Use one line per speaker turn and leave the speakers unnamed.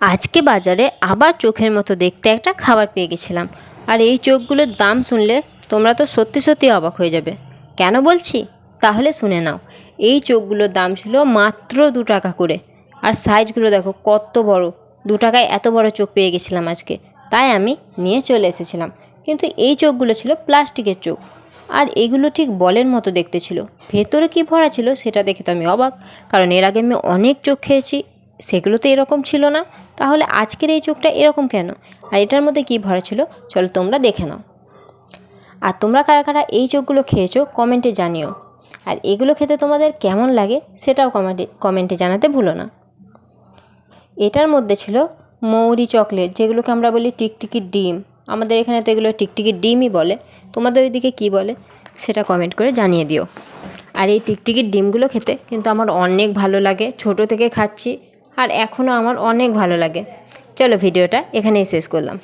আজকে বাজারে আবার চোখের মতো দেখতে একটা খাবার পেয়ে গেছিলাম। আর এই চোখগুলোর দাম শুনলে তোমরা তো সত্যি সত্যি অবাক হয়ে যাবে। কেন বলছি তাহলে শুনে নাও। এই চোখগুলোর দাম ছিল মাত্র 2 টাকা করে। আর সাইজগুলো দেখো কত বড়। 2 টাকায় এত বড় চোখ পেয়ে গেছিলাম আজকে, তাই আমি নিয়ে চলে এসেছিলাম। কিন্তু এই চোখগুলো ছিল প্লাস্টিকের চোখ, আর এগুলো ঠিক বলের মতো দেখতে ছিল। ভেতরে কি ভরা ছিল সেটা দেখে তো আমি অবাক, কারণ এর আগে আমি অনেক চোখ খেয়েছি, সেগুলো তো এরকম ছিল না। তাহলে আজকের এই চোখটা এরকম কেন, আর এটার মধ্যে কী ভরা ছিল চলো তোমরা দেখে নাও। আর তোমরা কারা কারা এই চোখগুলো খেয়েছো কমেন্টে জানিও। আর এগুলো খেতে তোমাদের কেমন লাগে সেটাও কমেন্টে জানাতে ভুলো না। এটার মধ্যে ছিল মৌরি চকলেট, যেগুলোকে আমরা বলি টিকটিকির ডিম। আমাদের এখানে তো এগুলো টিকটিকির ডিমই বলে, তোমাদের ওইদিকে কী বলে সেটা কমেন্ট করে জানিয়ে দিও। আর এই টিকটিকির ডিমগুলো খেতে কিন্তু আমার অনেক ভালো লাগে, ছোটো থেকে খাচ্ছি আর এখনও আমার অনেক ভালো লাগে। চলো ভিডিওটা এখানেই শেষ করলাম।